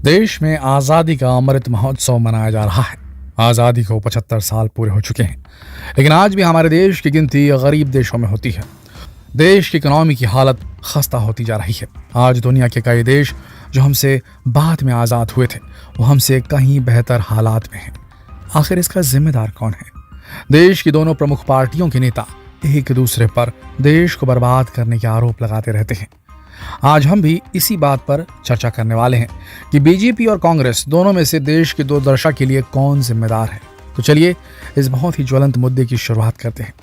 देश में आज़ादी का अमृत महोत्सव मनाया जा रहा है। आज़ादी को 75 साल पूरे हो चुके हैं, लेकिन आज भी हमारे देश की गिनती गरीब देशों में होती है। देश की इकोनॉमी की हालत खस्ता होती जा रही है। आज दुनिया के कई देश जो हमसे बाद में आज़ाद हुए थे, वो हमसे कहीं बेहतर हालात में हैं। आखिर इसका जिम्मेदार कौन है? देश की दोनों प्रमुख पार्टियों के नेता एक दूसरे पर देश को बर्बाद करने के आरोप लगाते रहते हैं। आज हम भी इसी बात पर चर्चा करने वाले हैं कि बीजेपी और कांग्रेस दोनों में से देश की दुर्दशा के लिए कौन जिम्मेदार है। तो चलिए इस बहुत ही ज्वलंत मुद्दे की शुरुआत करते हैं।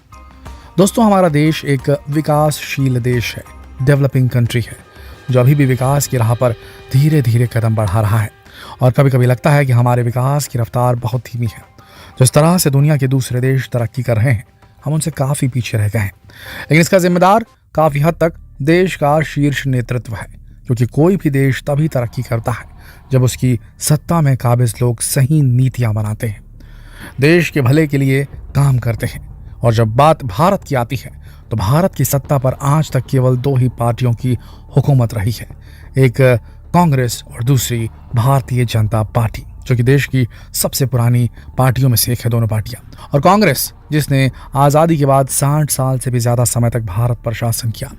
दोस्तों, हमारा देश एक विकासशील देश है, डेवलपिंग कंट्री है, जो अभी भी विकास की राह पर धीरे धीरे कदम बढ़ा रहा है। और कभी कभी लगता है कि हमारे विकास की रफ्तार बहुत धीमी है। जिस तरह से दुनिया के दूसरे देश तरक्की कर रहे हैं, हम उनसे काफी पीछे रह गए हैं। लेकिन इसका जिम्मेदार काफी हद तक देश का शीर्ष नेतृत्व है, क्योंकि कोई भी देश तभी तरक्की करता है जब उसकी सत्ता में काबिज लोग सही नीतियां बनाते हैं, देश के भले के लिए काम करते हैं। और जब बात भारत की आती है, तो भारत की सत्ता पर आज तक केवल दो ही पार्टियों की हुकूमत रही है, एक कांग्रेस और दूसरी भारतीय जनता पार्टी, जो कि देश की सबसे पुरानी पार्टियों में से एक है। दोनों पार्टियां, और कांग्रेस जिसने आज़ादी के बाद 60 साल से भी ज़्यादा समय तक भारत पर शासन किया।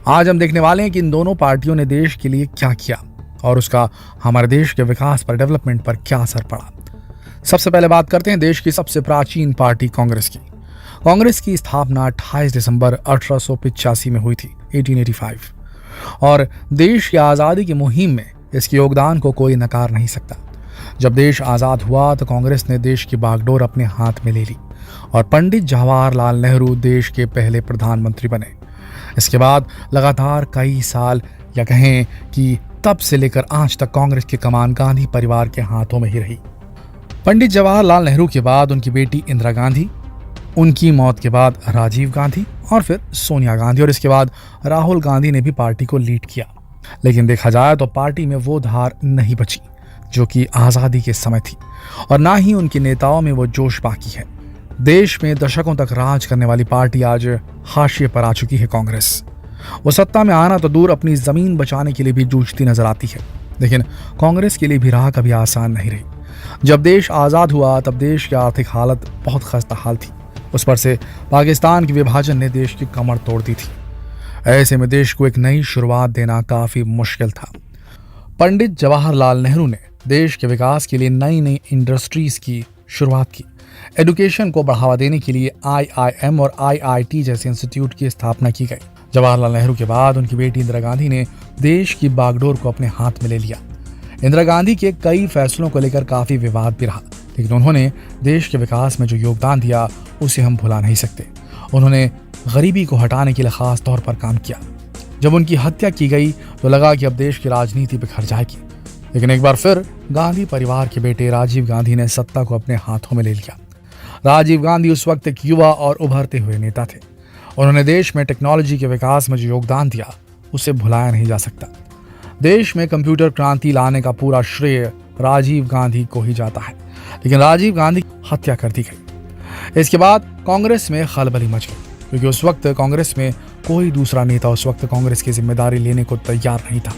आज हम देखने वाले हैं कि इन दोनों पार्टियों ने देश के लिए क्या किया और उसका हमारे देश के विकास पर, डेवलपमेंट पर क्या असर पड़ा। सबसे पहले बात करते हैं देश की सबसे प्राचीन पार्टी कांग्रेस की। कांग्रेस की स्थापना 28 दिसंबर 1885 में हुई थी, 1885, और देश की आज़ादी की मुहिम में इसके योगदान को कोई नकार नहीं सकता। जब देश आज़ाद हुआ तो कांग्रेस ने देश की बागडोर अपने हाथ में ले ली और पंडित जवाहरलाल नेहरू देश के पहले प्रधानमंत्री बने। इसके बाद लगातार कई साल, या कहें कि तब से लेकर आज तक, कांग्रेस की कमान गांधी परिवार के हाथों में ही रही। पंडित जवाहरलाल नेहरू के बाद उनकी बेटी इंदिरा गांधी, उनकी मौत के बाद राजीव गांधी और फिर सोनिया गांधी, और इसके बाद राहुल गांधी ने भी पार्टी को लीड किया। लेकिन देखा जाए तो पार्टी में वो धार नहीं बची जो कि आज़ादी के समय थी, और ना ही उनके नेताओं में वो जोश बाकी है। देश में दशकों तक राज करने वाली पार्टी आज हाशिए पर आ चुकी है कांग्रेस। वो सत्ता में आना तो दूर, अपनी जमीन बचाने के लिए भी जूझती नजर आती है। लेकिन कांग्रेस के लिए भी राह कभी आसान नहीं रही। जब देश आज़ाद हुआ तब देश की आर्थिक हालत बहुत खस्ता हाल थी। उस पर से पाकिस्तान के विभाजन ने देश की कमर तोड़ दी थी। ऐसे में देश को एक नई शुरुआत देना काफी मुश्किल था। पंडित जवाहरलाल नेहरू ने देश के विकास के लिए नई नई इंडस्ट्रीज की शुरुआत की। एजुकेशन को बढ़ावा देने के लिए IIM और IIT जैसे इंस्टीट्यूट की स्थापना की गई। जवाहरलाल नेहरू के बाद उनकी बेटी इंदिरा गांधी ने देश की बागडोर को अपने हाथ में ले लिया। इंदिरा गांधी के कई फैसलों को लेकर काफी विवाद भी रहा, लेकिन उन्होंने देश के विकास में जो योगदान दिया उसे हम भुला नहीं सकते। उन्होंने गरीबी को हटाने के लिए खास तौर पर काम किया। जब उनकी हत्या की गई तो लगा कि अब देश की राजनीति बिखर जाएगी, लेकिन एक बार फिर गांधी परिवार के बेटे राजीव गांधी ने सत्ता को अपने हाथों में ले लिया। राजीव गांधी उस वक्त एक युवा और उभरते हुए नेता थे। उन्होंने देश में टेक्नोलॉजी के विकास में जो योगदान दिया उसे भुलाया नहीं जा सकता। देश में कंप्यूटर क्रांति लाने का पूरा श्रेय राजीव गांधी को ही जाता है, लेकिन राजीव गांधी की हत्या कर दी गई। इसके बाद कांग्रेस में खलबली मच गई, क्योंकि उस वक्त कांग्रेस में कोई दूसरा नेता उस वक्त कांग्रेस की जिम्मेदारी लेने को तैयार नहीं था।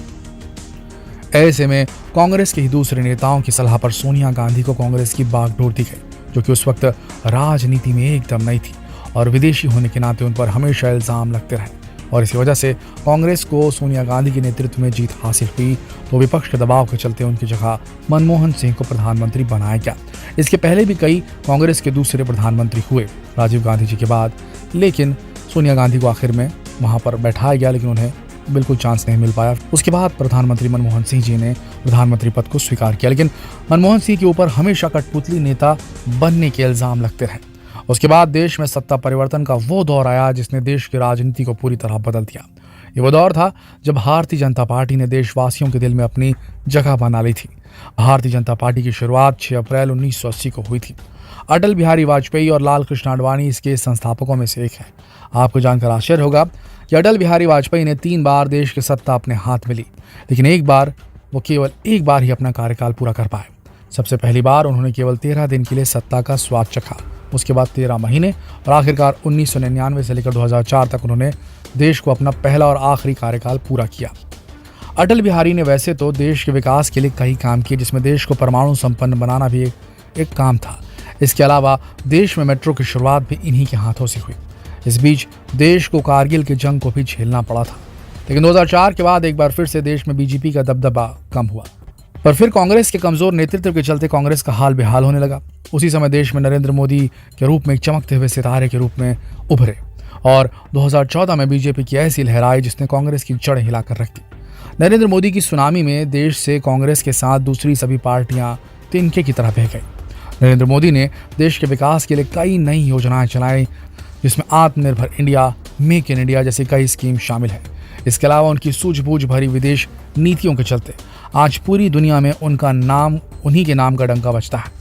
ऐसे में कांग्रेस के ही दूसरे नेताओं की सलाह पर सोनिया गांधी को कांग्रेस की बागडोर दी गई, जो कि उस वक्त राजनीति में एकदम नई थी और विदेशी होने के नाते उन पर हमेशा इल्जाम लगते रहे। और इसी वजह से कांग्रेस को सोनिया गांधी के नेतृत्व में जीत हासिल हुई, तो विपक्ष के दबाव के चलते उनकी जगह मनमोहन सिंह को प्रधानमंत्री बनाया गया। इसके पहले भी कई कांग्रेस के दूसरे प्रधानमंत्री हुए राजीव गांधी जी के बाद, लेकिन सोनिया गांधी को आखिर में वहां पर बैठाया गया, लेकिन उन्हें बिल्कुल चांस नहीं मिल पाया। उसके बाद प्रधानमंत्री मनमोहन सिंह जी ने प्रधानमंत्री पद को स्वीकार किया, लेकिन मनमोहन सिंह के ऊपर हमेशा कठपुतली नेता बनने के इल्जाम लगते रहे। उसके बाद देश में सत्ता परिवर्तन का वो दौर आया जिसने देश की राजनीति को पूरी तरह बदल दिया। ये वो दौर था जब भारतीय जनता पार्टी ने देशवासियों के दिल में अपनी जगह बना ली थी। भारतीय जनता पार्टी की शुरुआत 6 अप्रैल 1980 को हुई थी। अटल बिहारी वाजपेयी और लाल कृष्ण आडवाणी इसके संस्थापकों में से एक है। आपको जानकर आश्चर्य होगा कि अटल बिहारी वाजपेयी ने 3 बार देश की सत्ता अपने हाथ में ली, लेकिन वो केवल एक बार ही अपना कार्यकाल पूरा कर पाए। सबसे पहली बार उन्होंने केवल 13 दिन के लिए सत्ता का स्वाद चखा। उसके बाद 13 महीने और आखिरकार 1999 से लेकर 2004 तक उन्होंने देश को अपना पहला और आखिरी कार्यकाल पूरा किया। अटल बिहारी ने वैसे तो देश के विकास के लिए कई काम किए, जिसमें देश को परमाणु संपन्न बनाना भी एक काम था। इसके अलावा देश में मेट्रो की शुरुआत भी इन्हीं के हाथों से हुई। इस बीच देश को कारगिल की जंग को भी झेलना पड़ा था, लेकिन 2004 के बाद एक बार फिर से देश में बीजेपी का दबदबा कम हुआ। पर फिर कांग्रेस के कमजोर नेतृत्व के चलते कांग्रेस का हाल बेहाल होने लगा। उसी समय देश में नरेंद्र मोदी के रूप में एक चमकते हुए सितारे के रूप में उभरे और 2014 में बीजेपी की ऐसी लहर आई जिसने कांग्रेस की जड़ें हिलाकर रख दी। नरेंद्र मोदी की सुनामी में देश से कांग्रेस के साथ दूसरी सभी पार्टियां तिनके की तरह बह गई। नरेंद्र मोदी ने देश के विकास के लिए कई नई योजनाएं चलाई, जिसमें आत्मनिर्भर इंडिया, मेक इन इंडिया जैसी कई स्कीम शामिल है। इसके अलावा उनकी सूझबूझ भरी विदेश नीतियों के चलते आज पूरी दुनिया में उनका नाम, उन्हीं के नाम का डंका बजता है।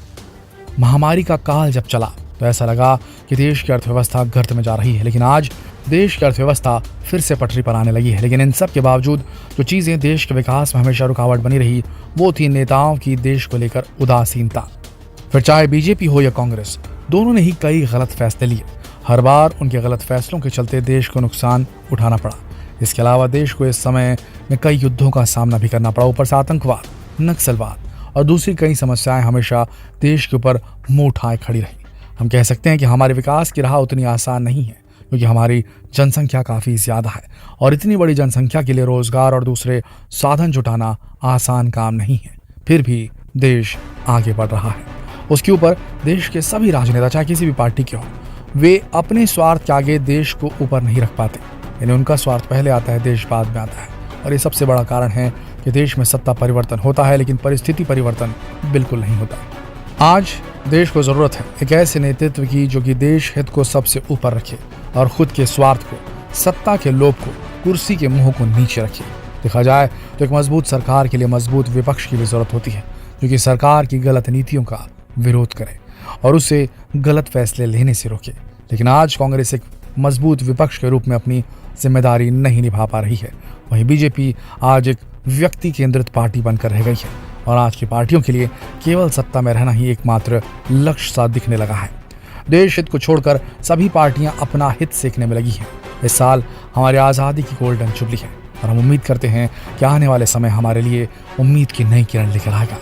महामारी का काल जब चला तो ऐसा लगा कि देश की अर्थव्यवस्था गर्त में जा रही है, लेकिन आज देश की अर्थव्यवस्था फिर से पटरी पर आने लगी है। लेकिन इन सब के बावजूद जो चीजें देश के विकास में हमेशा रुकावट बनी रही, वो थी नेताओं की देश को लेकर उदासीनता। फिर चाहे बीजेपी हो या कांग्रेस, दोनों ने ही कई गलत फैसले लिए। हर बार उनके गलत फैसलों के चलते देश को नुकसान उठाना पड़ा। इसके अलावा देश को इस समय में कई युद्धों का सामना भी करना पड़ा। ऊपर से आतंकवाद, नक्सलवाद और दूसरी कई समस्याएं हमेशा देश के ऊपर मुंह उठाए खड़ी रही। हम कह सकते हैं कि हमारे विकास की राह उतनी आसान नहीं है, क्योंकि हमारी जनसंख्या काफ़ी ज़्यादा है और इतनी बड़ी जनसंख्या के लिए रोजगार और दूसरे साधन जुटाना आसान काम नहीं है। फिर भी देश आगे बढ़ रहा है। उसके ऊपर देश के सभी राजनेता, चाहे किसी भी पार्टी के हों, वे अपने स्वार्थ के आगे देश को ऊपर नहीं रख पाते। यानी उनका स्वार्थ पहले आता है, देश बाद में आता है। और ये सबसे बड़ा कारण है कि देश में सत्ता परिवर्तन होता है, लेकिन परिस्थिति परिवर्तन बिल्कुल नहीं होता। आज देश को ज़रूरत है एक ऐसे नेतृत्व की जो कि देश हित को सबसे ऊपर रखे और खुद के स्वार्थ को, सत्ता के लोभ को, कुर्सी के मुंह को नीचे रखे। देखा जाए तो एक मजबूत सरकार के लिए मजबूत विपक्ष की भी जरूरत होती है, जो कि सरकार की गलत नीतियों का विरोध करे और उसे गलत फैसले लेने से रोके। लेकिन आज कांग्रेस एक मजबूत विपक्ष के रूप में अपनी जिम्मेदारी नहीं निभा पा रही है। वहीं बीजेपी आज एक व्यक्ति केंद्रित पार्टी बनकर रह गई है और आज की पार्टियों के लिए केवल सत्ता में रहना ही एकमात्र लक्ष्य सा दिखने लगा है। देश हित को छोड़कर सभी पार्टियां अपना हित सेकने में लगी हैं। इस साल हमारी आज़ादी की गोल्डन जुबली है और हम उम्मीद करते हैं कि आने वाले समय हमारे लिए उम्मीद की नई किरण लेकर आएगा।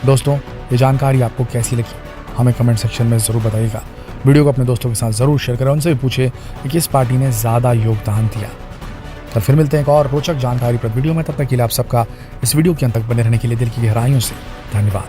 दोस्तों, ये जानकारी आपको कैसी लगी हमें कमेंट सेक्शन में ज़रूर बताइएगा। वीडियो को अपने दोस्तों के साथ ज़रूर शेयर करें, उनसे भी पूछे कि किस पार्टी ने ज़्यादा योगदान दिया। तो फिर मिलते हैं एक और रोचक जानकारी पर वीडियो में। तब तक के लिए आप सबका इस वीडियो के अंत तक बने रहने के लिए दिल की गहराइयों से धन्यवाद।